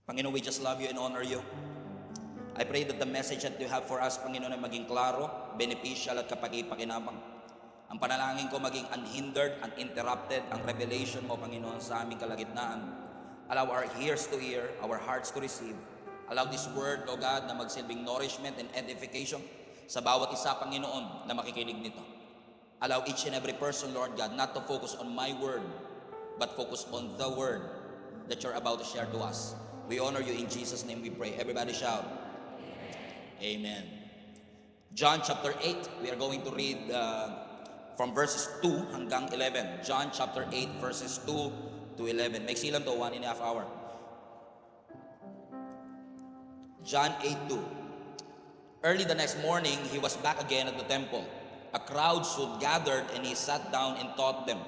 Panginoon, we just love you and honor you. I pray that the message that you have for us, Panginoon, ay maging klaro, beneficial at kapaki-pakinabang. Ang panalangin ko maging unhindered, uninterrupted, ang revelation mo, Panginoon, sa aming kalagitnaan. Allow our ears to hear, our hearts to receive. Allow this word, O God, na magsilbing nourishment and edification sa bawat isa, Panginoon, na makikinig nito. Allow each and every person, Lord God, not to focus on my word, but focus on the word that you're about to share to us. We honor you, in Jesus' name we pray. Everybody shout, Amen. John chapter 8, we are going to read from verses 2 hanggang 11. John chapter 8, verses 2 to 11. May silang to, 1.5 hour. John 8:2. Early the next morning, he was back again at the temple. A crowd soon gathered, and he sat down and taught them.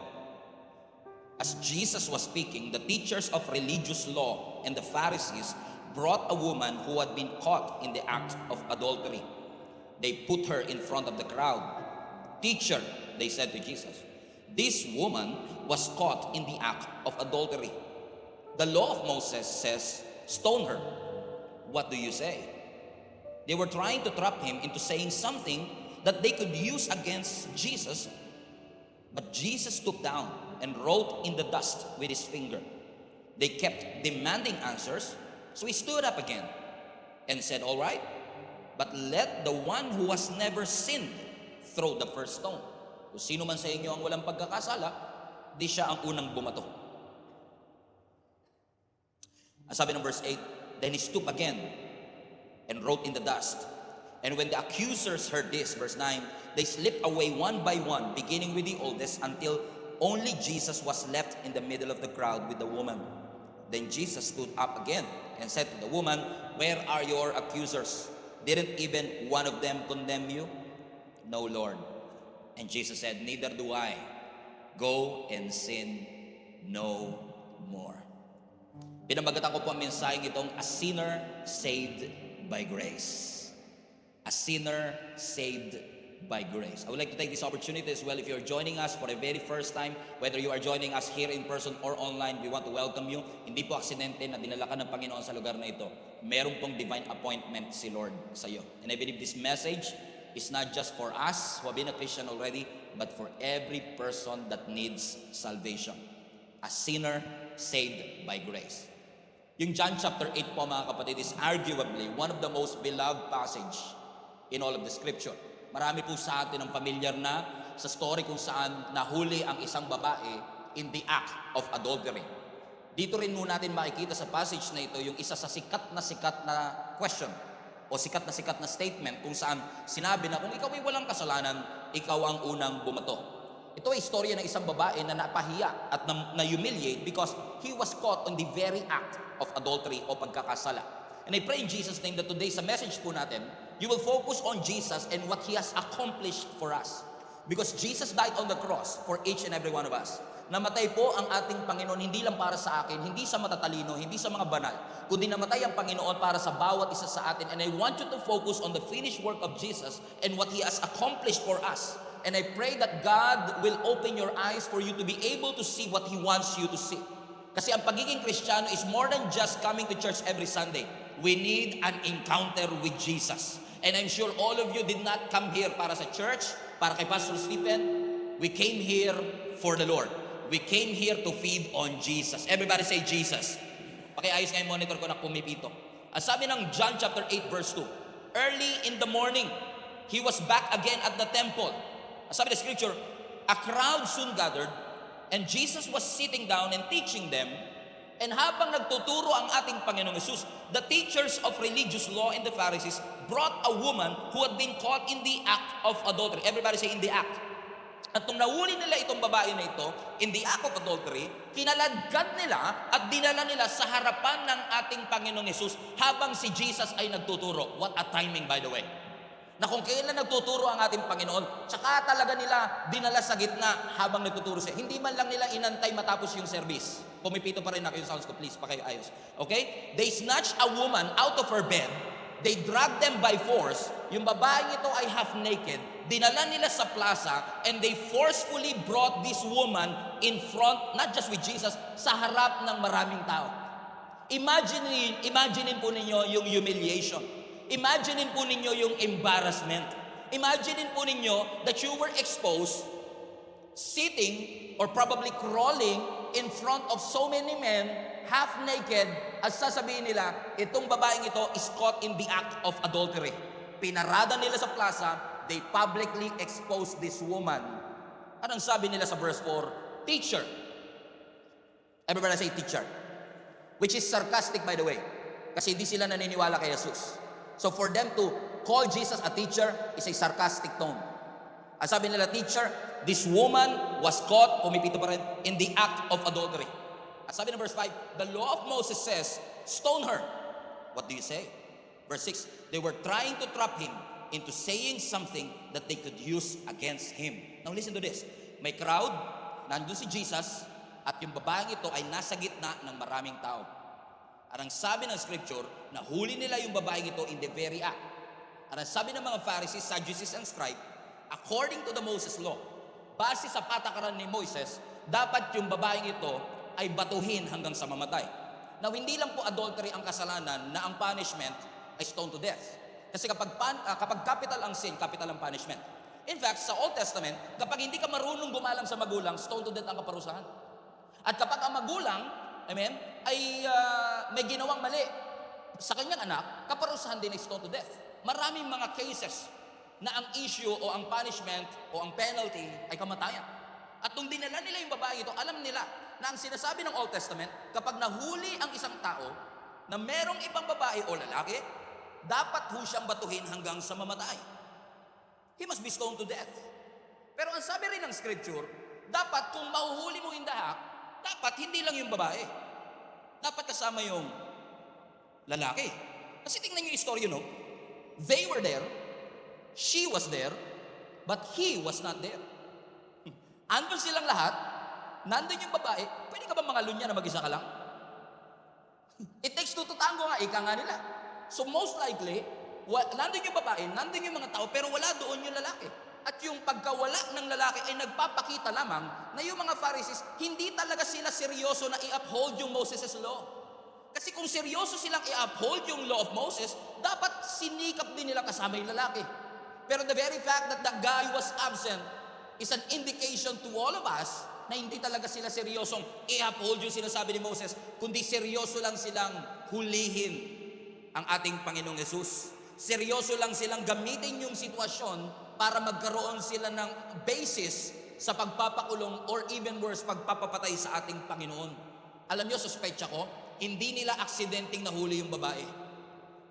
As Jesus was speaking, the teachers of religious law and the Pharisees brought a woman who had been caught in the act of adultery. They put her in front of the crowd. "Teacher," they said to Jesus, "this woman was caught in the act of adultery. The law of Moses says, stone her. What do you say?" They were trying to trap him into saying something that they could use against Jesus, but Jesus stooped down and wrote in the dust with his finger. They kept demanding answers, so he stood up again and said, "All right, but let the one who has never sinned throw the first stone." Kung sino man sa inyo ang walang pagkakasala, di siya ang unang bumato. Ang sabi ng verse 8, then he stooped again and wrote in the dust. And when the accusers heard this, verse 9, they slipped away one by one, beginning with the oldest, until only Jesus was left in the middle of the crowd with the woman. Then Jesus stood up again and said to the woman, "Where are your accusers? Didn't even one of them condemn you?" "No, Lord." And Jesus said, "Neither do I. Go and sin no more." Pinamagatan ko po ang mensaheng itong a sinner saved by grace. A sinner saved by grace. I would like to take this opportunity as well. If you're joining us for the very first time, whether you are joining us here in person or online, we want to welcome you. Hindi po aksidente na dinala ka ng Panginoon sa lugar na ito. Meron pong divine appointment si Lord sa iyo. And I believe this message is not just for us who have been a Christian already, but for every person that needs salvation. A sinner saved by grace. Yung John chapter 8 po, mga kapatid, is arguably one of the most beloved passage in all of the scripture. Marami po sa atin ang familiar na sa story kung saan nahuli ang isang babae in the act of adultery. Dito rin muna natin makikita sa passage na ito yung isa sa sikat na question o sikat na statement kung saan sinabi na kung ikaw ay walang kasalanan, ikaw ang unang bumato. Ito ay istorya ng isang babae na napahiya at na-humiliate because he was caught on the very act of adultery o pagkakasala. And I pray in Jesus' name that today sa message po natin, you will focus on Jesus and what He has accomplished for us. Because Jesus died on the cross for each and every one of us. Namatay po ang ating Panginoon hindi lang para sa akin, hindi sa matatalino, hindi sa mga banal, kundi namatay ang Panginoon para sa bawat isa sa atin. And I want you to focus on the finished work of Jesus and what He has accomplished for us. And I pray that God will open your eyes for you to be able to see what He wants you to see. Kasi ang pagiging Kristiyano is more than just coming to church every Sunday. We need an encounter with Jesus. And I'm sure all of you did not come here para sa church, para kay Pastor Stephen. We came here for the Lord. We came here to feed on Jesus. Everybody say Jesus. Pakiayos nga yung monitor ko na pumipito. Ang sabi ng John chapter 8 verse 2, early in the morning, he was back again at the temple. Ang sabi ng scripture, a crowd soon gathered, and Jesus was sitting down and teaching them. And habang nagtuturo ang ating Panginoong Jesus, the teachers of religious law and the Pharisees brought a woman who had been caught in the act of adultery. Everybody say, in the act. At nung nahuli nila itong babae na ito, in the act of adultery, kinaladkad nila at dinala nila sa harapan ng ating Panginoong Jesus habang si Jesus ay nagtuturo. What a timing, by the way. Na kung kailan nagtuturo ang ating Panginoon, tsaka talaga nila dinala sa gitna habang nagtuturo siya. Hindi man lang nila inantay matapos yung service. Pumipito pa rin ako yung sounds ko, please, pakiayos. Okay? They snatched a woman out of her bed. They dragged them by force. Yung babaeng ito ay half naked. Dinala nila sa plaza and they forcefully brought this woman in front, not just with Jesus, sa harap ng maraming tao. Imagine po ninyo yung humiliation. Imagine po ninyo yung embarrassment. Imagine po ninyo that you were exposed, sitting or probably crawling in front of so many men, half naked, at sasabihin nila, itong babaeng ito is caught in the act of adultery. Pinarada nila sa plaza, they publicly exposed this woman. Anong sabi nila sa verse 4? Teacher. Everybody say teacher. Which is sarcastic, by the way. Kasi hindi sila naniniwala kay Jesus. So for them to call Jesus a teacher is a sarcastic tone. Ang sabi nila, teacher, this woman was caught, pumipito pa rin, in the act of adultery. Ang sabi ng verse 5, the law of Moses says, stone her. What do you say? Verse 6, they were trying to trap him into saying something that they could use against him. Now listen to this. May crowd, nandun si Jesus, at yung babaeng ito ay nasa gitna ng maraming tao. At ang sabi ng scripture, nahuli nila yung babaeng ito in the very act. At ang sabi ng mga Pharisees, Sadducees, and Scribes, according to the Moses law, base sa patakaran ni Moises, dapat yung babaeng ito ay batuhin hanggang sa mamatay. Now, hindi lang po adultery ang kasalanan na ang punishment ay stone to death. Kasi kapag capital ang sin, capital ang punishment. In fact, sa Old Testament, kapag hindi ka marunong gumalang sa magulang, stone to death ang kaparusahan. At kapag ang magulang, amen, ay may ginawang mali sa kanyang anak, kaparusahan din ay stone to death. Maraming mga cases na ang issue o ang punishment o ang penalty ay kamatayan. At nung dinala nila yung babae ito, alam nila na ang sinasabi ng Old Testament, kapag nahuli ang isang tao na merong ibang babae o lalaki, dapat ho siyang batuhin hanggang sa mamatay. He must be stoned to death. Pero ang sabi rin ng scripture, dapat kung mahuhuli mo in the act, dapat hindi lang yung babae. Dapat kasama yung lalaki. Kasi tingnan niyo yung story, no? They were there, she was there, but he was not there. Andun silang lahat, nandun yung babae, pwede ka ba mga lunya na mag-isa ka lang? It takes two to tango nga, ika nga nila. So most likely, nandun yung babae, nandun yung mga tao, pero wala doon yung lalaki. At yung pagkawala ng lalaki ay nagpapakita lamang na yung mga Pharisees, hindi talaga sila seryoso na i-uphold yung Moses' law. Kasi kung seryoso silang i-uphold yung law of Moses, dapat sinikap din nila kasama yung lalaki. Pero the very fact that the guy was absent is an indication to all of us na hindi talaga sila seryosong i-uphold yung sinasabi ni Moses, kundi seryoso lang silang hulihin ang ating Panginoong Yesus. Seryoso lang silang gamitin yung sitwasyon para magkaroon sila ng basis sa pagpapakulong or even worse, pagpapapatay sa ating Panginoon. Alam nyo, suspetsa ko, hindi nila aksidenteng nahuli yung babae.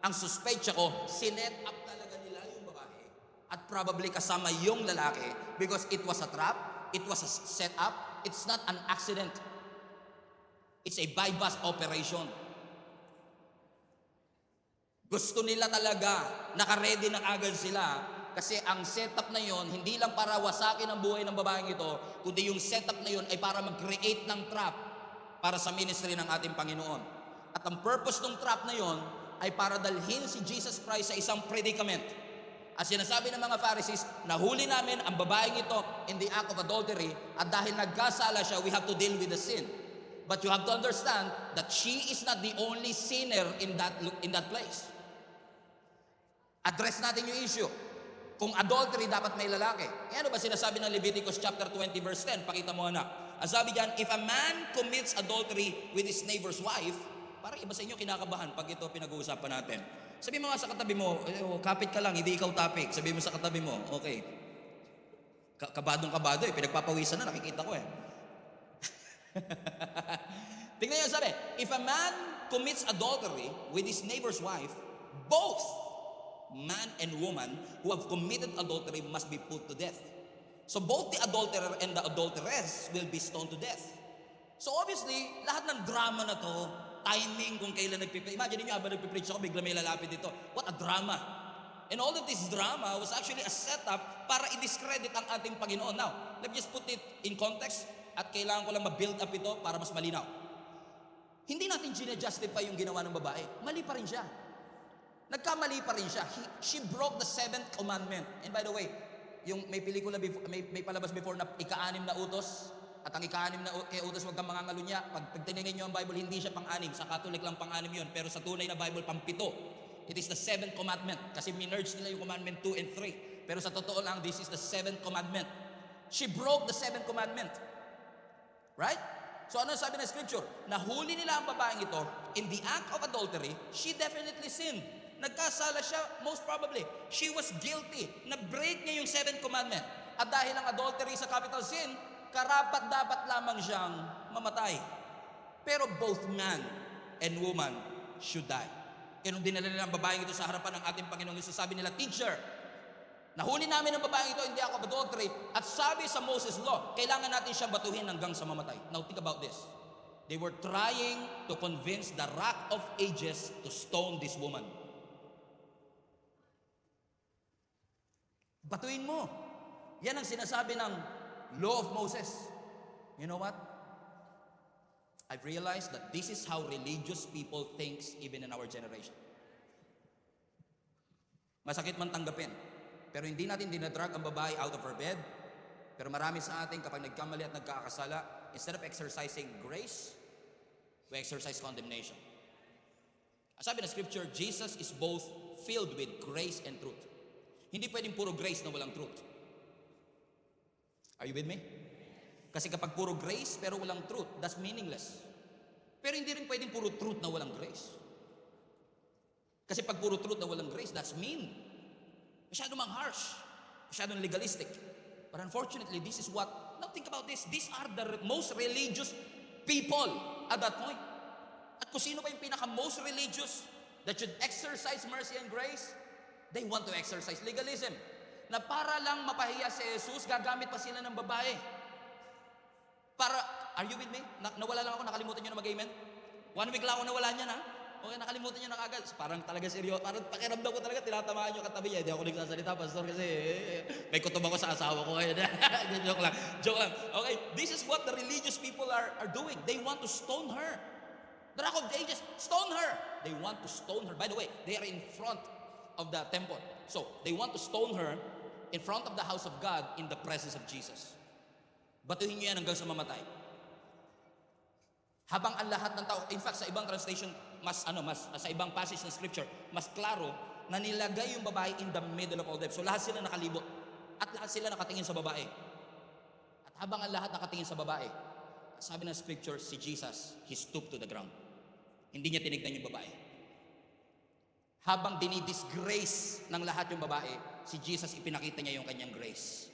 Ang suspetsa ko, sinet up talaga nila yung babae at probably kasama yung lalaki because it was a trap, it was a set up, it's not an accident. It's a bypass operation. Gusto nila talaga, nakaredy na agad sila. Kasi ang setup na yon, hindi lang para wasakin ang buhay ng babaeng ito, kundi yung setup na yon ay para mag-create ng trap para sa ministry ng ating Panginoon. At ang purpose ng trap na yon ay para dalhin si Jesus Christ sa isang predicament. At sinasabi ng mga Pharisees, nahuli namin ang babaeng ito in the act of adultery at dahil nagkasala siya, we have to deal with the sin. But you have to understand that she is not the only sinner in that place. Address natin yung issue. Kung adultery, dapat may lalaki. E ano ba sinasabi ng Leviticus chapter 20 verse 10? Pakita mo anak. Ang sabi diyan, if a man commits adultery with his neighbor's wife, parang iba sa inyo kinakabahan pag ito pinag-uusapan natin. Sabi mo nga sa katabi mo, kapit ka lang, hindi ikaw topic. Sabi mo sa katabi mo, okay. Kabadong-kabado pinagpapawisan na, nakikita ko Tingnan niyo sabi, if a man commits adultery with his neighbor's wife, both man and woman who have committed adultery must be put to death. So both the adulterer and the adulteress will be stoned to death. So obviously, lahat ng drama na to, timing kung kailan nagpipreach. Imagine niyo habang nagpipreach ako, bigla may lalapit dito. What a drama. And all of this drama was actually a setup para i-discredit ang ating Panginoon. Now, let me just put it in context at kailangan ko lang ma-build up ito para mas malinaw. Hindi natin gina-justify yung ginawa ng babae. Mali pa rin siya. Nagkamali pa rin siya. She broke the 7th commandment. And by the way, yung may pelikula before, may palabas before na ika-6 na utos, At ang ika-anim na utos, huwag kang mangangalunya. Pag tinignan nyo ang Bible, hindi siya pang-anim. Sa Catholic lang pang-anim yun. Pero sa tunay na Bible, pang-pito. It is the 7th commandment. Kasi minerge nila yung commandment 2 and 3. Pero sa totoo lang, this is the 7th commandment. She broke the 7th commandment. Right? So ano sabi ng scripture? Nahuli nila ang babaeng ito, in the act of adultery, she definitely sinned. Nagkasala siya, most probably. She was guilty. Na-break niya yung 7th commandment. At dahil ang adultery sa capital sin, karapat-dapat lamang siyang mamatay. Pero both man and woman should die. Kaya nung dinala nila ang babaeng ito sa harapan ng ating Panginoong Hesus, sabi nila, Teacher, nahuli namin ang babaeng ito, hindi ako adultery. At sabi sa Moses law, kailangan natin siyang batuhin hanggang sa mamatay. Now think about this. They were trying to convince the Rock of Ages to stone this woman. Batuhin mo. Yan ang sinasabi ng law of Moses. You know what? I've realized that this is how religious people thinks even in our generation. Masakit man tanggapin. Pero hindi natin dinadrag ang babae out of her bed. Pero marami sa atin kapag nagkamali at nagkakasala, instead of exercising grace, we exercise condemnation. Ang sabi ng scripture, Jesus is both filled with grace and truth. Hindi pwedeng puro grace na walang truth. Are you with me? Kasi kapag puro grace pero walang truth, that's meaningless. Pero hindi rin pwedeng puro truth na walang grace. Kasi pag puro truth na walang grace, that's mean. Masyado mang harsh. Masyadong legalistic. But unfortunately, this is what, now think about this, these are the most religious people at that point. At kung sino ba yung pinaka-most religious that should exercise mercy and grace, they want to exercise legalism. Na para lang mapahiya si Jesus, gagamit pa sila ng babae. Para, are you with me? Nawala lang ako, nakalimutan nyo na mag-amen? 1 week lang ako nawala niyan, ha? Okay, nakalimutan nyo na kagad. Parang talaga seryoso. Parang pakiramdam ko talaga, tinatamaan nyo katabi niya. Hindi ako nagsasalita, pastor, kasi may kutob ako sa asawa ko ngayon. Joke lang. Joke lang. Okay, this is what the religious people are doing. They want to stone her. The Rock of Ages, stone her. They want to stone her. By the way, they are in front of the temple. So, they want to stone her in front of the house of God in the presence of Jesus. Batuhin nyo yan hanggang sa mamatay. Habang ang lahat ng tao, in fact, sa ibang translation, sa ibang passage ng scripture, mas klaro na nilagay yung babae in the middle of all them. So lahat sila nakalibot. At lahat sila nakatingin sa babae. At habang ang lahat nakatingin sa babae, sabi ng scripture, si Jesus, he stooped to the ground. Hindi niya tinignan yung babae. Habang dinidisgrace ng lahat yung babae, si Jesus ipinakita niya yung kanyang grace.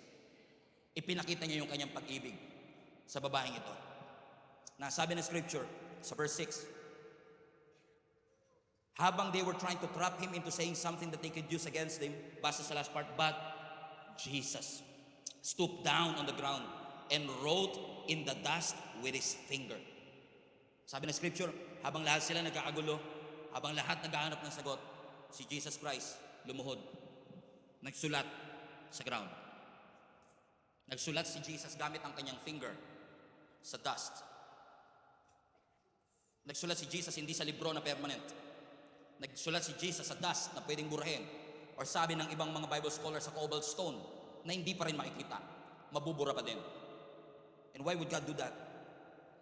Ipinakita niya yung kanyang pag-ibig sa babaeng ito. Na sabi ng scripture, sa verse 6, habang they were trying to trap him into saying something that they could use against him, basta sa last part, but Jesus stooped down on the ground and wrote in the dust with his finger. Sabi ng scripture, habang lahat sila nagkakagulo, habang lahat naghahanap ng sagot, si Jesus Christ lumuhod, nagsulat sa ground. Nagsulat si Jesus gamit ang kanyang finger sa dust. Nagsulat si Jesus hindi sa libro na permanent. Nagsulat si Jesus sa dust na pwedeng burahin. Or sabi ng ibang mga Bible scholars sa cobalt stone na hindi pa rin makikita. Mabubura pa din. And why would God do that?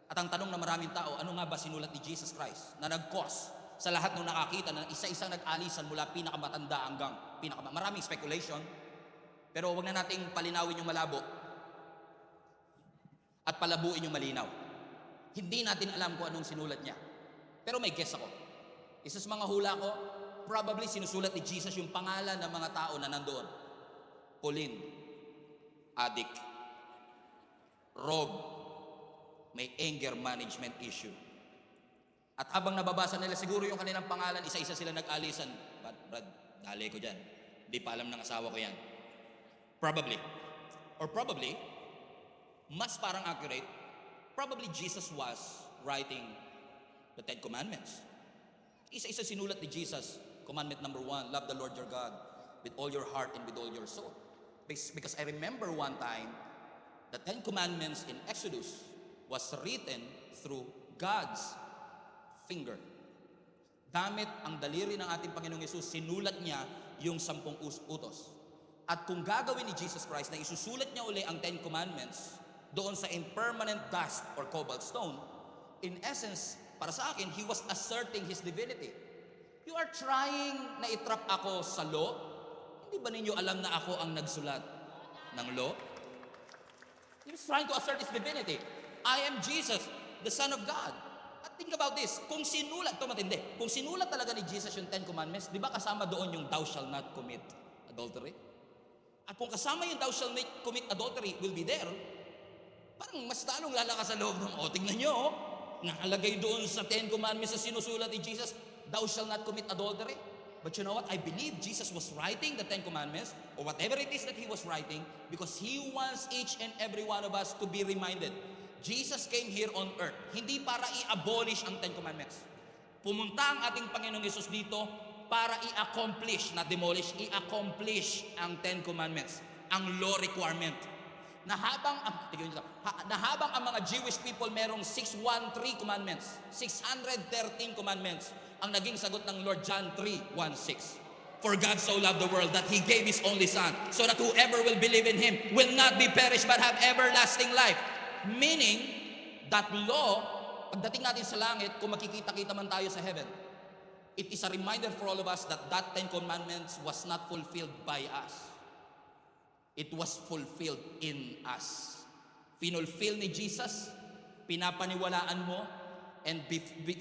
At ang tanong ng maraming tao, ano nga ba sinulat ni Jesus Christ na nag-cause sa lahat ng nakakita na isa-isang nag-alisan mula pinakamatanda hanggang maraming speculation. Pero wag na nating palinawin yung malabo at palabuin yung malinaw. Hindi natin alam kung anong sinulat niya. Pero may guess ako. Isa sa mga hula ko, probably sinusulat ni Jesus yung pangalan ng mga tao na nandoon. Pauline, addict. Rob, may anger management issue. At habang nababasa nila siguro yung kanilang pangalan, isa-isa sila nag-alisan. Brad, dali ko dyan. Di pa alam ng asawa ko yan. Probably. Or probably, mas parang accurate, probably Jesus was writing the 10 Commandments. Isa-isa sinulat ni Jesus. Commandment number 1, love the Lord your God with all your heart and with all your soul. Because I remember one time, the 10 Commandments in Exodus was written through God's finger. Gamit ang daliri ng ating Panginoong Hesus, sinulat niya yung 10 utos. At kung gagawin ni Jesus Christ na isusulat niya uli ang 10 Commandments, doon sa impermanent dust or cobalt stone, in essence, para sa akin, he was asserting his divinity. You are trying na itrap ako sa law? Hindi ba ninyo alam na ako ang nagsulat ng law? He was trying to assert his divinity. I am Jesus, the Son of God. At think about this, kung sinulat, ito matindi, kung sinulat talaga ni Jesus yung 10 Commandments, di ba kasama doon yung thou shall not commit adultery? At kung kasama yung thou shall not commit adultery will be there, parang mas lalong lalakas sa loob ng, tingnan nyo, nakalagay doon sa 10 Commandments na sinusulat ni Jesus, thou shall not commit adultery. But you know what? I believe Jesus was writing the 10 Commandments or whatever it is that he was writing because he wants each and every one of us to be reminded. Jesus came here on earth, hindi para i-abolish ang 10 Commandments. Pumunta ang ating Panginoong Yesus dito para i-accomplish, not demolish, i-accomplish ang 10 Commandments, ang law requirement. Na habang ang mga Jewish people merong 613 commandments, 613 commandments, ang naging sagot ng Lord John 3:16. For God so loved the world that He gave His only Son, so that whoever will believe in Him will not be perished but have everlasting life. Meaning, that law, pagdating natin sa langit, kung makikita-kita man tayo sa heaven, it is a reminder for all of us that that 10 commandments was not fulfilled by us. It was fulfilled in us. Finulfill ni Jesus, pinapaniwalaan mo, and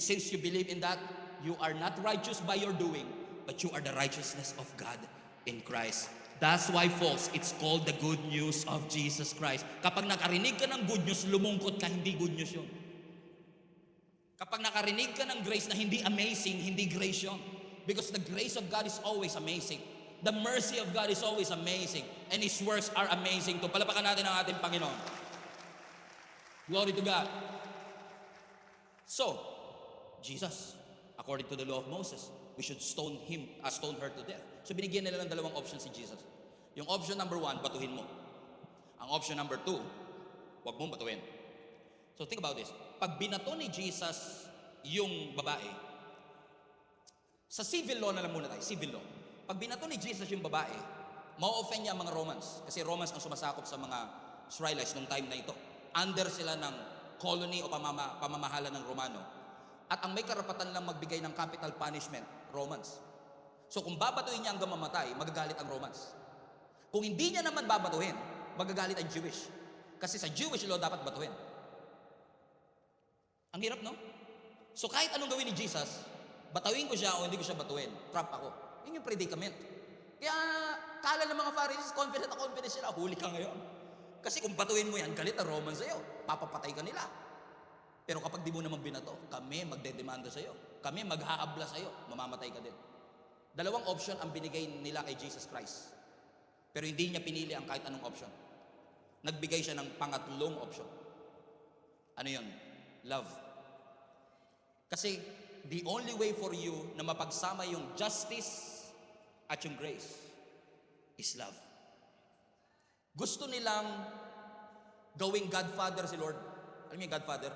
since you believe in that, you are not righteous by your doing, but you are the righteousness of God in Christ. That's why, folks, it's called the good news of Jesus Christ. Kapag nakarinig ka ng good news, lumungkot ka, hindi good news yun. Kapag nakarinig ka ng grace na hindi amazing, hindi grace yun. Because the grace of God is always amazing. The mercy of God is always amazing. And His works are amazing. To palapakan natin ang ating Panginoon. Glory to God. So, Jesus, according to the law of Moses, we should stone her to death. So binigyan nila ng dalawang option si Jesus. Yung option number 1, batuhin mo. Ang option number 2, huwag mong batuhin. So think about this. Pag binato ni Jesus yung babae, sa civil law na lang muna tayo, civil law. Pag binato ni Jesus yung babae, ma-offend niya ang mga Romans. Kasi Romans ang sumasakop sa mga Israelites nung time na ito. Under sila ng colony o pamamahala ng Romano. At ang may karapatan lang magbigay ng capital punishment, Romans. So kung babatuhin niya hanggang mamatay, magagalit ang Romans. Kung hindi niya naman babatuhin, magagalit ang Jewish. Kasi sa Jewish law dapat batuhin. Ang hirap, no? So kahit anong gawin ni Jesus, batuhin ko siya o hindi ko siya batuhin, trap ako. Yun yung predicament. Kaya kala ng mga Pharisees, confident sila, huli ka ngayon. Kasi kung batuhin mo yan, galit ang Romans sa'yo, papapatay ka nila. Pero kapag di mo naman binato, kami magdedemanda sa'yo. Kami maghahabla sa'yo, mamamatay ka din. Dalawang option ang binigay nila kay Jesus Christ. Pero hindi niya pinili ang kahit anong option. Nagbigay siya ng pangatlong option. Ano yun? Love. Kasi the only way for you na mapagsama yung justice at yung grace is love. Gusto nilang gawing Godfather si Lord. Alam niyo yung Godfather?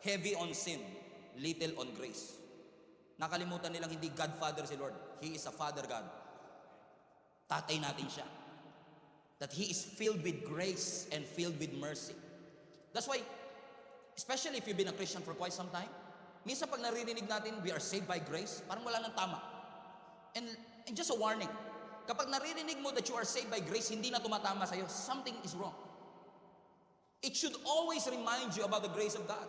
Heavy on sin, little on grace. Nakalimutan nilang hindi Godfather si Lord. He is a Father God. Tatay natin siya. That He is filled with grace and filled with mercy. That's why, especially if you've been a Christian for quite some time, minsan pag naririnig natin, we are saved by grace, parang wala nang tama. And just a warning, kapag naririnig mo that you are saved by grace, hindi na tumatama sa'yo, something is wrong. It should always remind you about the grace of God.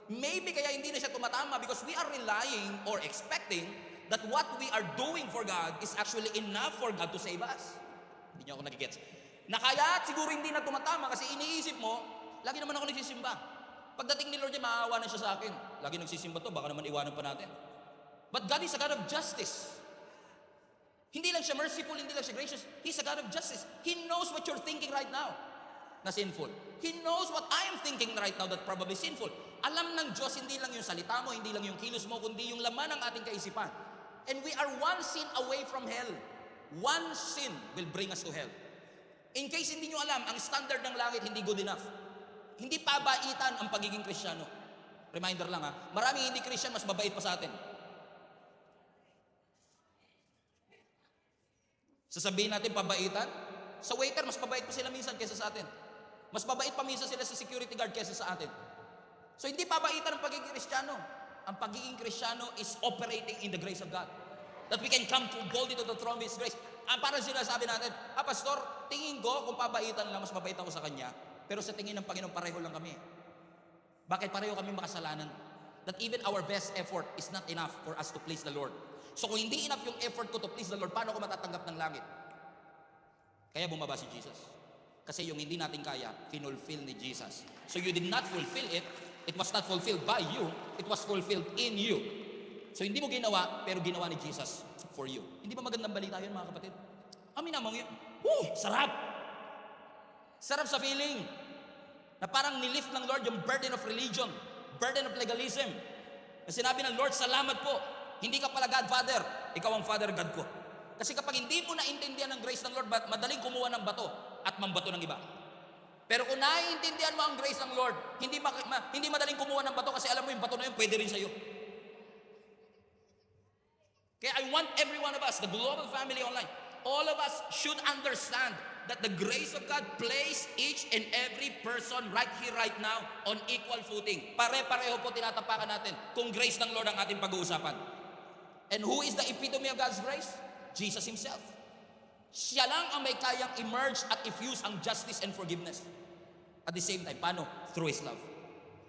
Maybe kaya hindi na siya tumatama because we are relying or expecting that what we are doing for God is actually enough for God to save us. Hindi niyo ako nagigets. Na kaya siguro hindi na tumatama kasi iniisip mo, lagi naman ako nagsisimba. Pagdating ni Lord niya, maawa na siya sa akin. Lagi nagsisimba to, baka naman iwanan pa natin. But God is a God of justice. Hindi lang siya merciful, hindi lang siya gracious. He's a God of justice. He knows what you're thinking right now na sinful. He knows what I am thinking right now that probably sinful. Alam ng Diyos, hindi lang yung salita mo, hindi lang yung kilos mo, kundi yung laman ng ating kaisipan. And we are one sin away from hell. One sin will bring us to hell. In case hindi nyo alam, ang standard ng langit hindi good enough. Hindi pabaitan ang pagiging Kristiyano. Reminder lang ha, maraming hindi Christian mas mabait pa sa atin. Sasabihin natin pabaitan, sa waiter mas mabait pa sila minsan kaysa sa atin. Mas mabait pa minsan sila sa security guard kaysa sa atin. So hindi pabaitan ang pagiging Kristiyano. Ang pagiging Kristiyano is operating in the grace of God. That we can come to boldly to the throne of His grace. Parang sinasabi natin, Pastor, tingin ko kung pabaitan lang, mas mabait ako sa Kanya. Pero sa tingin ng Panginoon, pareho lang kami. Bakit pareho kami makasalanan? That even our best effort is not enough for us to please the Lord. So kung hindi enough yung effort ko to please the Lord, paano ko matatanggap ng langit? Kaya bumaba si Jesus. Kasi yung hindi natin kaya, finulfill ni Jesus. So you did not fulfill it. It was not fulfilled by you. It was fulfilled in you. So hindi mo ginawa, pero ginawa ni Jesus for you. Hindi ba magandang balita yun, mga kapatid? Amin naman yun. Sarap! Sarap sa feeling na parang nilift ng Lord yung burden of religion, burden of legalism. Na sinabi ng Lord, salamat po. Hindi ka pala Godfather. Ikaw ang Father God ko. Kasi kapag hindi mo naintindihan ng grace ng Lord, madaling kumuha ng bato at mambato ng iba. Pero kung naiintindihan mo ang grace ng Lord, hindi madaling kumuha ng bato kasi alam mo yung bato na yun, pwede rin sa'yo. Kaya I want every one of us, the global family online, all of us should understand that the grace of God placed each and every person right here, right now, on equal footing. Pare-pareho po tinatapakan natin kung grace ng Lord ang ating pag-uusapan. And who is the epitome of God's grace? Jesus Himself. Siya lang ang may kayang emerge at effuse ang justice and forgiveness. At the same time, paano? Through His love.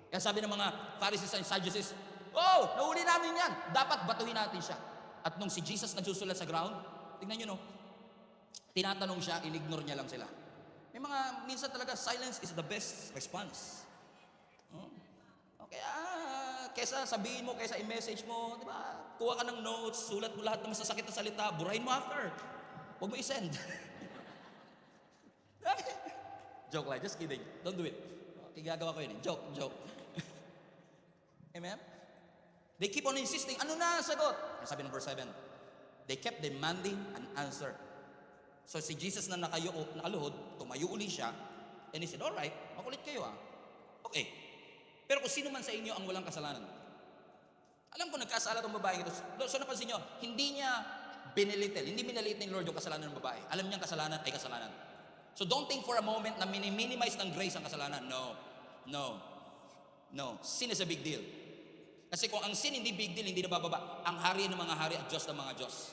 Kaya sabi ng mga Pharisees and Sadducees, nahuli namin yan. Dapat batuhin natin siya. At nung si Jesus nagsusulat sa ground, tingnan nyo, no? Tinatanong siya, inignore niya lang sila. May mga, minsan talaga, silence is the best response. Okay, kesa sabihin mo, kesa i-message mo, di ba? Kuha ka ng notes, sulat mo lahat ng masasakit na salita, burahin mo after. Huwag mo i-send. Joke lang, just kidding. Don't do it. Igagawa ko yun. Joke. Amen? They keep on insisting, ano na sagot? Sabi ng verse 7, they kept demanding an answer. So si Jesus na nakaluhod, tumayo uli siya, and He said, alright, makulit kayo Okay. Pero kung sino man sa inyo ang walang kasalanan, alam ko nagkasala itong babae ito. So napansin nyo, hindi niya binilitil, hindi minaliit ni Lord yung kasalanan ng babae. Alam niyang kasalanan ay kasalanan. So don't think for a moment na minimize ng grace ang kasalanan. No. Sin is a big deal. Kasi kung ang sin hindi big deal, hindi na bababa. Ang hari ng mga hari at Diyos ng mga Diyos.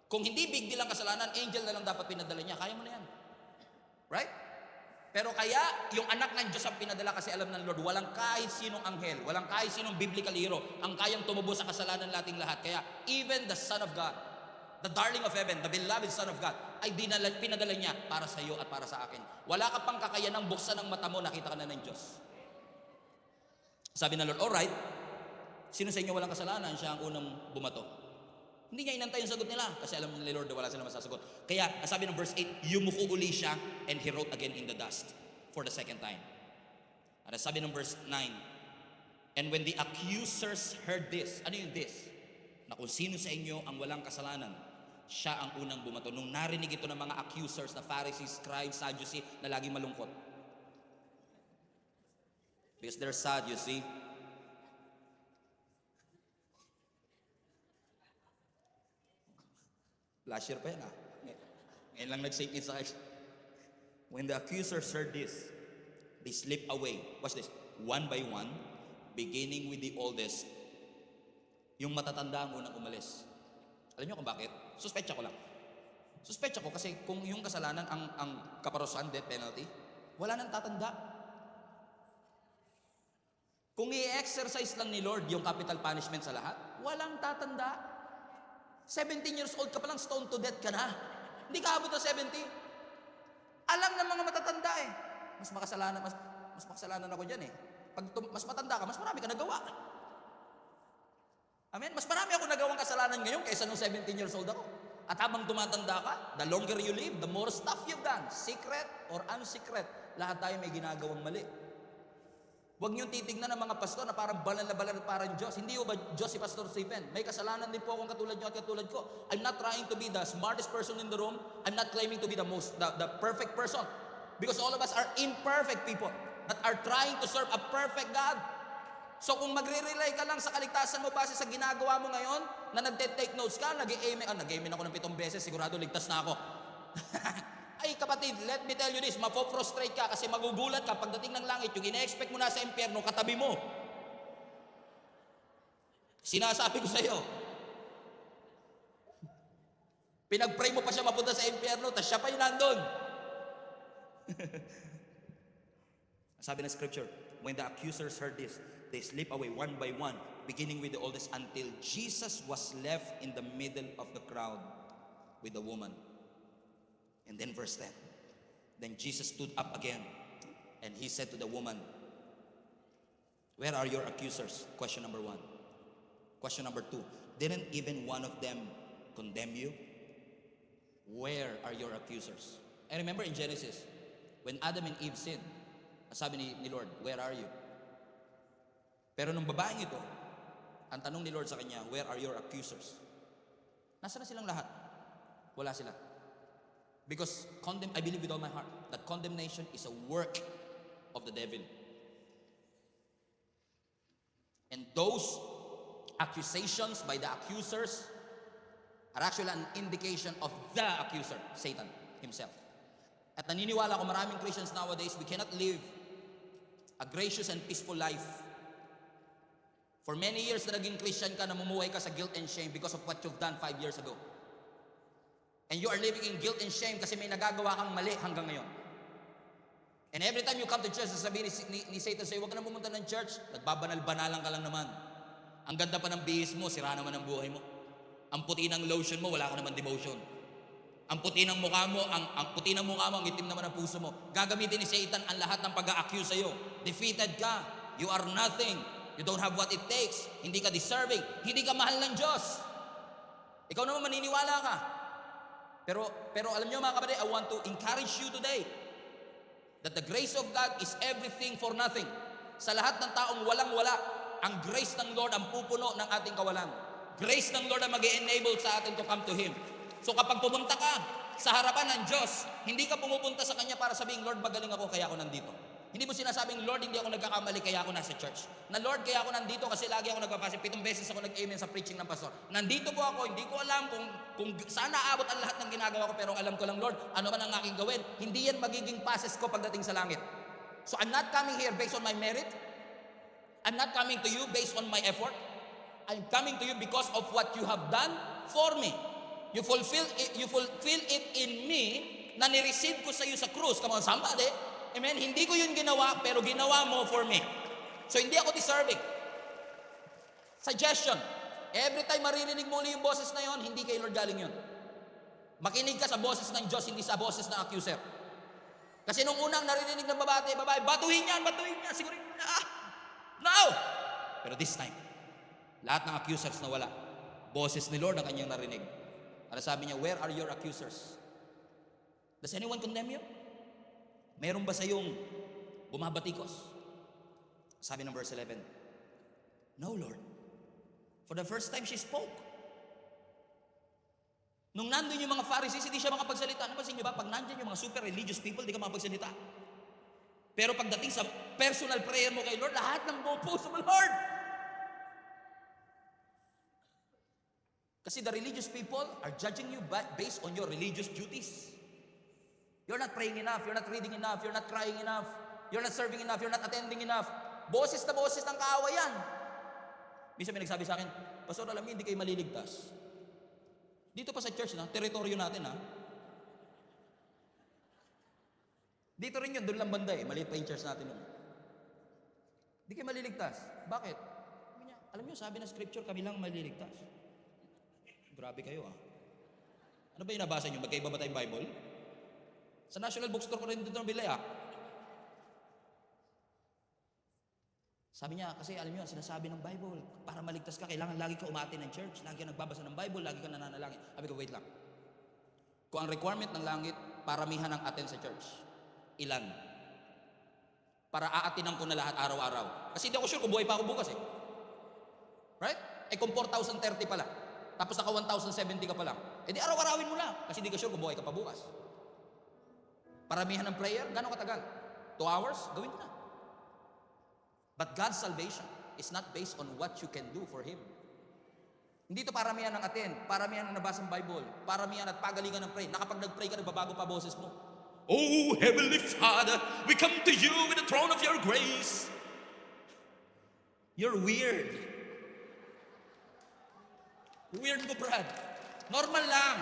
Kung hindi big deal ang kasalanan, angel na lang dapat pinadala niya. Kaya mo na yan. Right? Pero kaya, yung anak ng Diyos ang pinadala kasi alam ng Lord, walang kahit sinong anghel, walang kahit sinong biblical hero ang kayang tumubo sa kasalanan nating lahat. Kaya, even the Son of God, the darling of heaven, the beloved Son of God, ay pinadala niya para sa iyo at para sa akin. Wala ka pang kakayanang buksan ng mata mo, nakita ka na ng Diyos. Sabi ng Lord, alright, sino sa inyo walang kasalanan, siya ang unang bumato. Hindi niya inantay yung sagot nila kasi alam ni Lord na wala silang masasagot. Kaya, sabi ng verse 8, yumuko uli siya and he wrote again in the dust for the second time. At sabi ng verse 9, and when the accusers heard this, ano yung this? Na kung sino sa inyo ang walang kasalanan, siya ang unang bumato. Nung narinig ito ng mga accusers na Pharisees, scribes, Sadducees na laging malungkot. Because they're sad, you see. Last year pa yan Ngayon lang nag-save in sa akin. When the accusers heard this, they slipped away. Watch this. One by one, beginning with the oldest. Yung matatanda ang unang umalis. Alam niyo kung bakit? Suspetsa ko lang. Suspetsa ko kasi kung yung kasalanan ang kaparusahan, death penalty, wala nang tatanda. Kung i-exercise lang ni Lord yung capital punishment sa lahat, walang tatanda. 17 years old ka pa lang, stone to death ka na. Hindi ka abot na 70. Alam ng mga matatanda Mas makasalanan ako dyan Pag mas matanda ka, mas marami ka nagawa. Amen? Mas marami ako nagawang kasalanan ngayon kaysa nung 17 years old ako. At habang tumatanda ka, the longer you live, the more stuff you've done. Secret or unsecret, lahat tayo may ginagawang mali. Huwag niyong titignan ng mga pastor na parang banal na parang Diyos. Hindi ba Diyos si Pastor Stephen? May kasalanan din po akong katulad niyo at katulad ko. I'm not trying to be the smartest person in the room. I'm not claiming to be the perfect person. Because all of us are imperfect people that are trying to serve a perfect God. So kung magre-rely ka lang sa kaligtasan mo base sa ginagawa mo ngayon, na nagte-take notes ka, nag-amen ako ng 7 beses, sigurado ligtas na ako. Ay kapatid, let me tell you this, mapofrustrate ka kasi magugulat ka pagdating ng langit, yung ina-expect mo na sa impyerno, katabi mo. Sinasabi ko sa iyo, pinag-pray mo pa siya mapunta sa impyerno, tapos siya pa yung nandun. Sabi ng scripture, when the accusers heard this, they slip away one by one, beginning with the oldest, until Jesus was left in the middle of the crowd with the woman. And then verse 10, then Jesus stood up again, and he said to the woman, where are your accusers? Question number 1. Question number 2, didn't even one of them condemn you? Where are your accusers? I remember in Genesis, when Adam and Eve sinned, sabi ni Lord, where are you? Pero nung babaeng ito, ang tanong ni Lord sa kanya, where are your accusers? Nasaan na silang lahat? Wala sila. Because I believe with all my heart that condemnation is a work of the devil. And those accusations by the accusers are actually an indication of the accuser, Satan himself. At naniniwala ko maraming Christians nowadays, we cannot live a gracious and peaceful life. For many years na naging Christian ka, namumuhay ka sa guilt and shame because of what you've done 5 years ago. And you are living in guilt and shame kasi may nagagawa kang mali hanggang ngayon. And every time you come to church, sasabihin ni Satan sa'yo, huwag ka na pumunta ng church, nagbabanal-banalan ka lang naman. Ang ganda pa ng bihis mo, sira naman ang buhay mo. Ang puti ng lotion mo, wala ka naman devotion. Ang puti ng mukha mo, ang puti ng mukha mo, ang itim naman ang puso mo. Gagamitin ni Satan ang lahat ng pag-a-accuse sa'yo. Defeated ka. You are nothing. You don't have what it takes. Hindi ka deserving. Hindi ka mahal ng Diyos. Ikaw naman maniniwala ka. Pero alam niyo mga kapatid, I want to encourage you today that the grace of God is everything for nothing. Sa lahat ng taong walang-wala, ang grace ng Lord ang pupuno ng ating kawalan. Grace ng Lord ang mag-enable sa atin to come to Him. So kapag pumunta ka sa harapan ng Diyos, hindi ka pumupunta sa Kanya para sabihin, Lord, magaling ako, kaya ako nandito. Hindi mo sinasabing, Lord, hindi ako nagkakamali, kaya ako nasa church. Na Lord, kaya ako nandito kasi lagi ako nagpapasip. 7 beses ako nag-amen sa preaching ng pastor. Nandito po ako, hindi ko alam kung saan naabot ang lahat ng ginagawa ko, pero alam ko lang, Lord, ano man ang aking gawin, hindi yan magiging passes ko pagdating sa langit. So I'm not coming here based on my merit. I'm not coming to you based on my effort. I'm coming to you because of what you have done for me. You fulfill it in me na ni-receive ko sa iyo sa krus. Come on, somebody. Amen? Hindi ko yun ginawa, pero ginawa mo for me. So, hindi ako deserving. Suggestion. Every time maririnig mo ulit yung boses na yon, hindi kay Lord galing yun. Makinig ka sa boses ng Diyos, hindi sa boses ng accuser. Kasi nung unang naririnig ng babae, batuhin yan, siguro, no! Pero this time, lahat ng accusers na wala. Boses ni Lord ang kanyang narinig. Ano sabi niya, where are your accusers? Does anyone condemn you? Meron ba sa iyong bumabatikos? Sabi ng verse 11, no, Lord. For the first time, she spoke. Nung nandun yung mga Pharisees, hindi siya makapagsalita. Napansin niyo ba? Pag nandyan yung mga super religious people, di ka makapagsalita. Pero pagdating sa personal prayer mo kay Lord, lahat ng buong puso mo, Lord. Kasi the religious people are judging you based on your religious duties. You're not praying enough, you're not reading enough, you're not crying enough, you're not serving enough, you're not attending enough. Boses na boses ng kaawayan. Minsan may nagsabi sa akin, Pastor, alam niyo, hindi kayo maliligtas. Dito pa sa church na, teritoryo natin ha. Dito rin yun, doon lang banda eh. Maliit pa yung church natin nun. Hindi kayo maliligtas. Bakit? Alam niyo, sabi ng scripture, kami lang maliligtas. Grabe kayo ah. Ano ba yung nabasa niyo? Magkaiba ba tayong Bible? Sa National Bookstore ko rin dito ng Bilaya. Sabi niya, kasi alam niyo, sinasabi ng Bible, para maligtas ka, kailangan lagi ka umati ng church, lagi ka nagbabasa ng Bible, lagi ka nananalangin. Sabi ko, wait lang. Kung ang requirement ng langit, paramihan ang attend sa church. Ilan? Para aatinan ko na lahat araw-araw. Kasi hindi ako sure kung buhay pa ako bukas eh. Right? Eh kung 4,030 pala, tapos naka 1,070 ka pa lang, eh di araw-arawin mo na, kasi hindi ka sure kung buhay ka pa bukas. Paramihan ng prayer, gano'ng katagal? 2 hours? Gawin ko na. But God's salvation is not based on what you can do for Him. Hindi ito paramihan ng attend, paramihan ng nabasang Bible, paramihan at pagalingan ng pray. Nakapag nag-pray ka, nagbabago pa boses mo. Oh, Heavenly Father, we come to you with the throne of your grace. You're weird. Weird mo, Brad. Normal lang.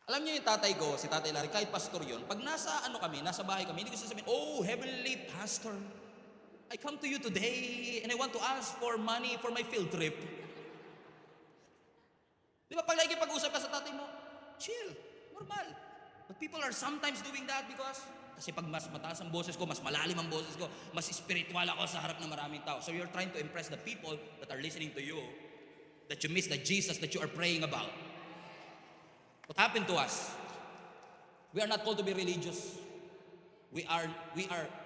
Alam niyo yung tatay ko, si Tatay Larry, kahit pastor yun, pag nasa nasa bahay kami, hindi ko sasabihin, oh, Heavenly Pastor, I come to you today and I want to ask for money for my field trip. Di ba pag lagi pag-usap ka sa tatay mo, chill, normal. But people are sometimes doing that kasi pag mas mataas ang boses ko, mas malalim ang boses ko, mas spiritual ako sa harap ng maraming tao. So you're trying to impress the people that are listening to you that you miss the Jesus that you are praying about. What happened to us? We are not called to be religious. We are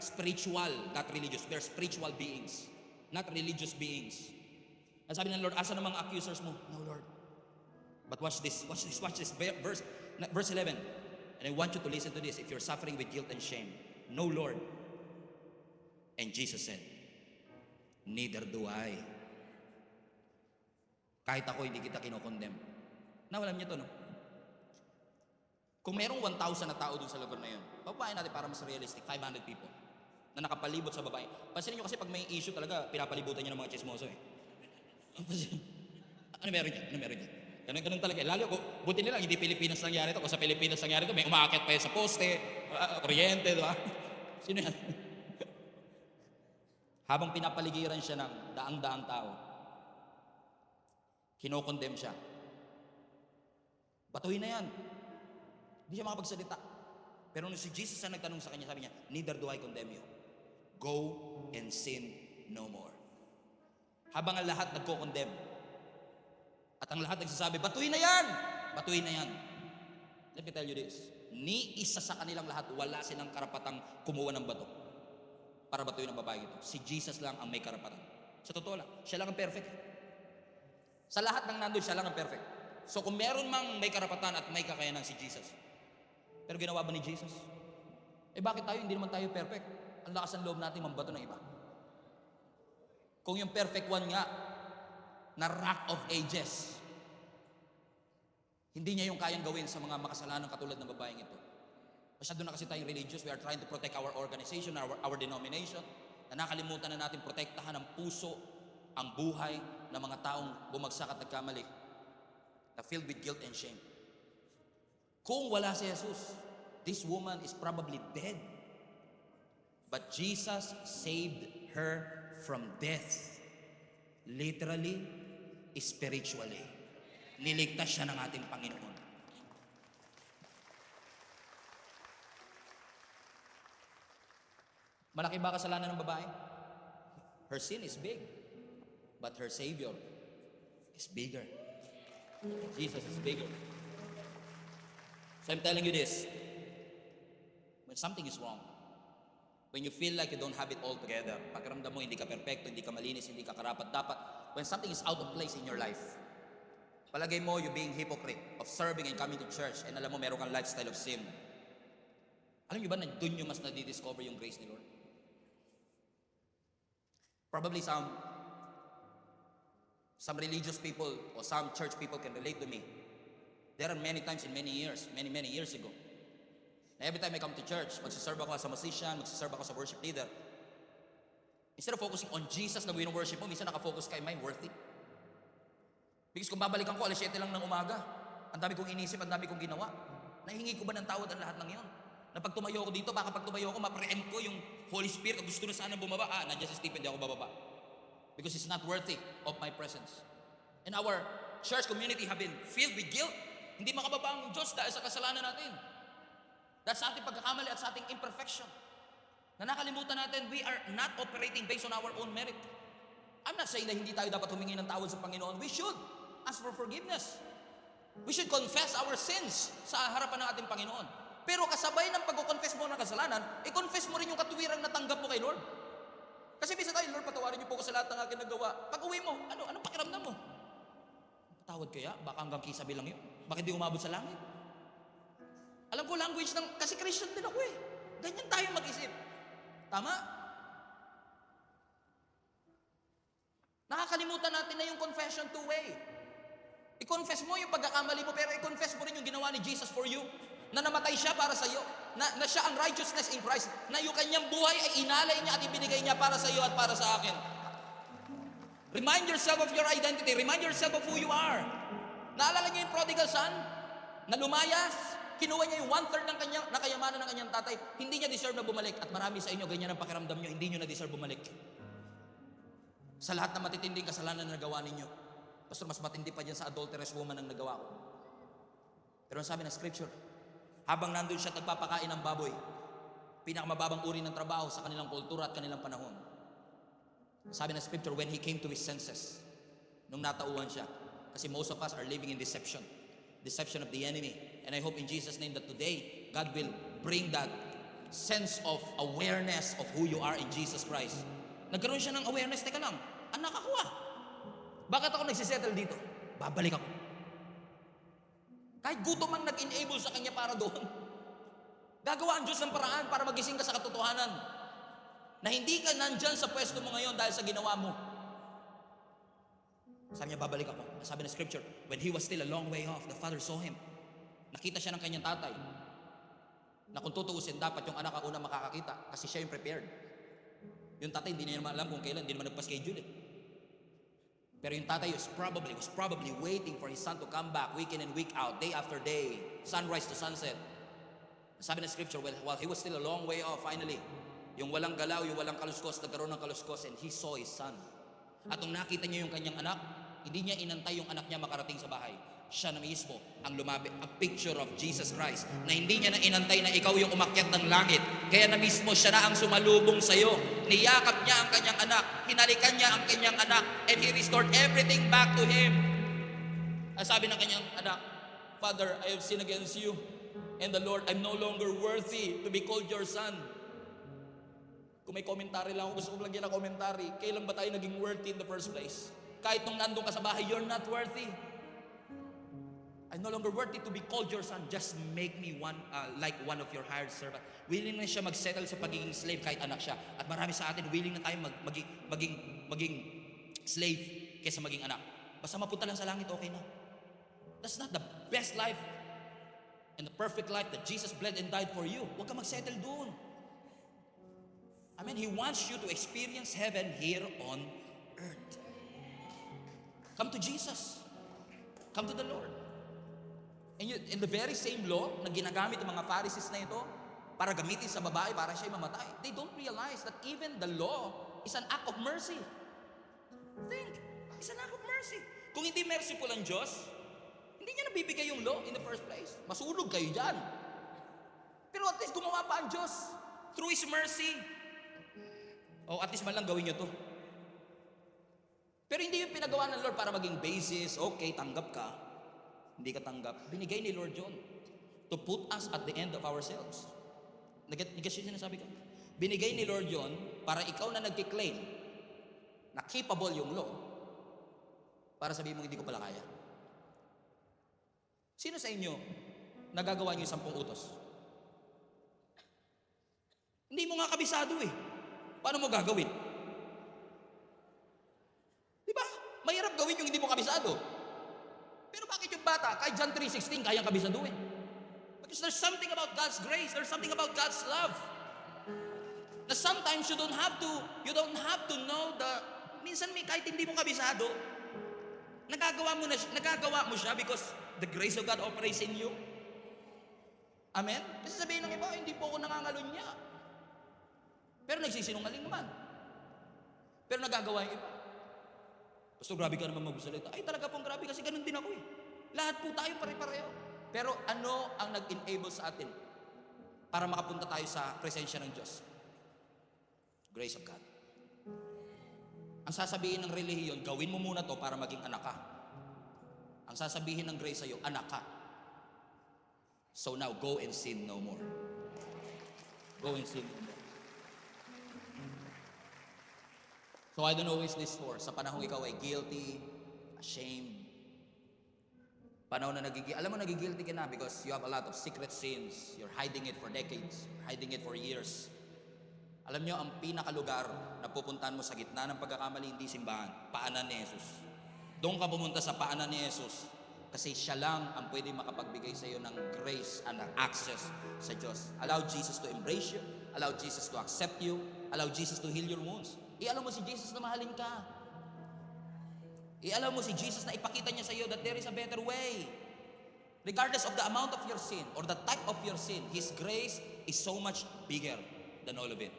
spiritual, not religious. We are spiritual beings, not religious beings. At sabi ng Lord, asa namang accusers mo? No, Lord. But watch this. Verse 11. And I want you to listen to this. If you're suffering with guilt and shame, no, Lord. And Jesus said, neither do I. Kahit ako, hindi kita kinokondem. Now, alam niyo to, no? Kung merong 1,000 na tao dun sa lugar na yun, papain natin para mas realistic, 500 people na nakapalibot sa babae. Pansinin nyo kasi pag may issue talaga, pinapalibutan nyo ng mga chismoso eh. Ano meron dyan? Ganun talaga. Lalo ko, buti nila, hindi Pilipinas nangyari ito. Kung sa Pilipinas nangyari ito, may umaakit pa yun sa poste, kuryente, diba? Sino yan? Habang pinapaligiran siya ng daang-daang tao, kinokondem siya. Batuhin na yan. Hindi siya makapagsalita. Pero nung si Jesus ang nagtanong sa kanya, sabi niya, neither do I condemn you. Go and sin no more. Habang ang lahat nagko-condemn, at ang lahat nagsasabi, batuhin na yan! Batuhin na yan. Let me tell you this. Ni isa sa kanilang lahat, wala silang karapatang kumuha ng bato para batuhin ang babae ito. Si Jesus lang ang may karapatan. Sa totoo lang, siya lang ang perfect. Sa lahat ng nandun, siya lang ang perfect. So kung meron mang may karapatan at may kakayanan si Jesus, pero ginawa ba ni Jesus? Bakit tayo? Hindi naman tayo perfect. Ang lakas ng loob natin mambato ng iba. Kung yung perfect one nga, na Rock of Ages, hindi niya yung kayang gawin sa mga makasalanan katulad ng babaeng ito. Masyado na kasi tayong religious. We are trying to protect our organization, our denomination, na nakalimutan na natin protektahan ang puso, ang buhay ng mga taong bumagsak at nagkamali, na filled with guilt and shame. Kung wala si Jesus, this woman is probably dead. But Jesus saved her from death. Literally, spiritually. Niligtas siya ng ating Panginoon. Malaki ba kasalanan ng babae? Her sin is big, but her Savior is bigger. Jesus is bigger. So I'm telling you this, when something is wrong, when you feel like you don't have it all together, pakiramdam mo hindi ka perfecto, hindi ka malinis, hindi ka karapat-dapat, when something is out of place in your life, palagay mo you being hypocrite of serving and coming to church, and alam mo meron kang lifestyle of sin. Alam niyo ba na doon yung mas nadidiscover yung grace ni Lord? Probably some religious people or some church people can relate to me. There are many times in many years ago, na every time I come to church, magsiserve ako as a musician, magsiserve ako sa worship leader. Instead of focusing on Jesus na gawin ng worship mo, minsan nakafocus ka, am I worth it? Because kung babalikan ko, 7:00 lang ng umaga, ang dami kong inisip, ang dami kong ginawa. Nahingi ko ba ng tawad ang lahat ng yon? Na pag tumayo ko dito, baka pag tumayo ko, ma-preempt ko yung Holy Spirit, gusto na sana bumaba. Nandiyan si Stephen, di ako bababa. Because it's not worthy of my presence. And our church community have been filled with guilt. Hindi makababa ang Diyos dahil sa kasalanan natin. That's sa ating pagkakamali at sa ating imperfection. Na nakalimutan natin, we are not operating based on our own merit. I'm not saying na hindi tayo dapat humingi ng tawad sa Panginoon. We should ask for forgiveness. We should confess our sins sa harapan ng ating Panginoon. Pero kasabay ng pag-confess mo ng kasalanan, i-confess mo rin yung katuwirang natanggap mo kay Lord. Kasi bisa tayo, Lord, patawarin niyo po ko sa lahat ng aking nagawa. Pag uwi mo, anong pakiramdam mo? Patawad kaya? Baka hanggang kisabi lang yun. Bakit di umabot sa langit? Alam ko language ng, kasi Christian din ako eh. Ganyan tayo mag-isip. Tama? Nakakalimutan natin na yung confession two-way. I-confess mo yung pagkakamali mo, pero i-confess mo rin yung ginawa ni Jesus for you. Na namatay siya para sa iyo. Na siya ang righteousness in Christ. Na yung kanyang buhay ay inalay niya at ibinigay niya para sa iyo at para sa akin. Remind yourself of your identity. Remind yourself of who you are. Naalala niyo yung prodigal son? Na lumayas, kinuha niya yung 1/3 ng kanyang nakayamanan ng kanyang tatay. Hindi niya deserve na bumalik. At marami sa inyo, ganyan ang pakiramdam niyo, hindi niyo na deserve bumalik. Sa lahat ng matitinding kasalanan na nagawa ninyo. Pastor, mas matindi pa dyan sa adulterous woman ang nagawa ko. Pero ang sabi ng scripture, habang nandun siya at nagpapakain ng baboy, pinakamababang uri ng trabaho sa kanilang kultura at kanilang panahon. Sabi ng scripture, when he came to his senses, nung natauhan siya, kasi most of us are living in deception of the enemy. And I hope in Jesus' name that today, God will bring that sense of awareness of who you are in Jesus Christ. Nagkaroon siya ng awareness, teka lang, anak ako ah. Bakit ako nagsisettle dito? Babalik ako. Kahit gutom ang nag-enable sa kanya para doon. Gagawa ang Diyos ng paraan para magising ka sa katotohanan. Na hindi ka nandyan sa pwesto mo ngayon dahil sa ginawa mo. Sabi niya, babalik ako. Sabi ng scripture, when he was still a long way off, the father saw him. Nakita siya ng kanyang tatay. Na kung tutuusin, dapat yung anak ang una makakakita kasi siya yung prepared. Yung tatay, hindi niya naman alam kung kailan, hindi naman nagpa-schedule eh. Pero yung tatay was probably waiting for his son to come back week in and week out, day after day, sunrise to sunset. Sabi ng scripture, while he was still a long way off, finally, yung walang galaw, yung walang kaluskos, nagkaroon ng kaluskos, and he saw his son. At nung nakita niya yung kanyang anak, hindi niya inantay yung anak niya makarating sa bahay. Siya na mismo ang lumapit, a picture of Jesus Christ, na hindi niya na inantay na ikaw yung umakyat ng langit. Kaya na mismo siya na ang sumalubong sa iyo. Niyakap niya ang kanyang anak, hinalikan niya ang kanyang anak, and he restored everything back to him. Ang sabi ng kanyang anak, Father, I have sinned against you, and the Lord, I'm no longer worthy to be called your son. Kung may komentary lang ako, gusto ko lagyan ng komentary, kailan ba tayo naging worthy in the first place? Kahit nung nandun ka sa bahay, you're not worthy. I'm no longer worthy to be called your son. Just make me like one of your hired servant. Willing na siya mag-settle sa pagiging slave kahit anak siya. At marami sa atin, willing na tayo maging slave kaysa maging anak. Basta mapunta lang sa langit, okay na. That's not the best life and the perfect life that Jesus bled and died for you. Huwag ka mag-settle doon. Amen. He wants you to experience heaven here on earth. Come to Jesus. Come to the Lord. And in the very same law na ginagamit ng mga Pharisees na ito para gamitin sa babae para siya'y mamatay, they don't realize that even the law is an act of mercy. Think, it's an act of mercy. Kung hindi merciful ang Diyos, hindi niya nabibigay yung law in the first place. Masunog kayo dyan. Pero at least gumawa pa ang Diyos through His mercy. O at least man lang gawin niyo to. Pero hindi yung pinagawa ng Lord para maging basis, okay, tanggap ka. Hindi ka tanggap. Binigay ni Lord John to put us at the end of ourselves. Nag-guess yung sinasabi ko? Binigay ni Lord John para ikaw na nagkiklaim na capable yung law para sabihin mo hindi ko pala kaya. Sino sa inyo nagagawa niyo yung 10 utos? Hindi mo nga kabisado eh. Paano mo gagawin? Diba? Mahirap gawin yung hindi mo kabisado. Pero bakit yung bata, kahit John 3:16, kayang kabisaduhin? Because there's something about God's grace, there's something about God's love. Na sometimes you don't have to know minsan kahit hindi mo kabisado, nagagawa mo siya because the grace of God operates in you. Amen? Kasi sabihin ng iba, hindi po ako nangangalunya. Pero nagsisinungaling naman. Pero nagagawa yung iba. Basta grabe ka naman magsalita. Ay talaga pong grabe kasi ganun din ako eh. Lahat po tayo pare-pareho. Pero ano ang nag-enable sa atin para makapunta tayo sa presensya ng Diyos? Grace of God. Ang sasabihin ng relihiyon, gawin mo muna to para maging anak ka. Ang sasabihin ng grace sa'yo, anak ka. So now, go and sin no more. Go and sin no more. So I don't know who is this for. Sa panahong ikaw ay guilty, ashamed. Panahon na alam mo nagigilty ka na because you have a lot of secret sins. You're hiding it for decades. Hiding it for years. Alam nyo, ang pinakalugar na pupuntahan mo sa gitna ng pagkakamali, hindi simbahan. Paanan ni Jesus. Doon ka pumunta sa paanan ni Jesus. Kasi siya lang ang pwede makapagbigay sa iyo ng grace and ng access sa Diyos. Allow Jesus to embrace you. Allow Jesus to accept you. Allow Jesus to heal your wounds. Ialam mo si Jesus na mahalin ka. Ialam mo si Jesus na ipakita niya sa iyo that there is a better way. Regardless of the amount of your sin or the type of your sin, His grace is so much bigger than all of it.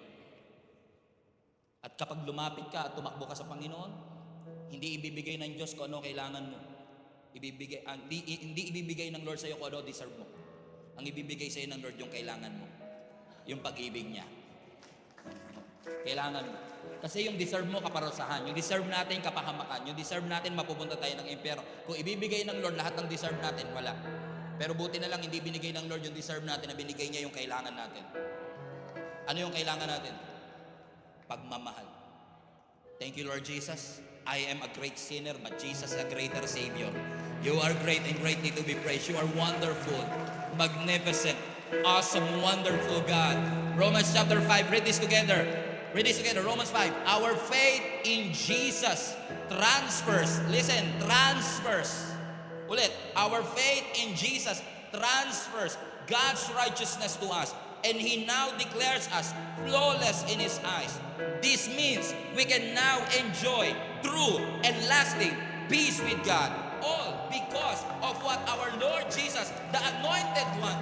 At kapag lumapit ka at tumakbo ka sa Panginoon, hindi ibibigay ng Diyos kung ano kailangan mo. Hindi ibibigay ng Lord sa iyo kung ano deserve mo. Ang ibibigay sa iyo ng Lord yung kailangan mo. Yung pag-ibig niya. Kailangan mo. Kasi yung deserve mo kaparusahan, yung deserve natin kapahamakan, yung deserve natin mapupunta tayo ng impyerno. Kung ibibigay ng Lord lahat ng deserve natin, wala. Pero buti na lang hindi binigay ng Lord yung deserve natin, na binigay niya yung kailangan natin. Ano yung kailangan natin? Pagmamahal. Thank you, Lord Jesus. I am a great sinner, but Jesus is a greater Savior. You are great and greatly to be praised. You are wonderful, magnificent, awesome, wonderful God. Romans chapter 5, read this together. Read this together, Romans 5. Our faith in Jesus transfers. Listen, transfers. Ulit, our faith in Jesus transfers God's righteousness to us. And He now declares us flawless in His eyes. This means we can now enjoy true and lasting peace with God. All because of what our Lord Jesus, the Anointed One,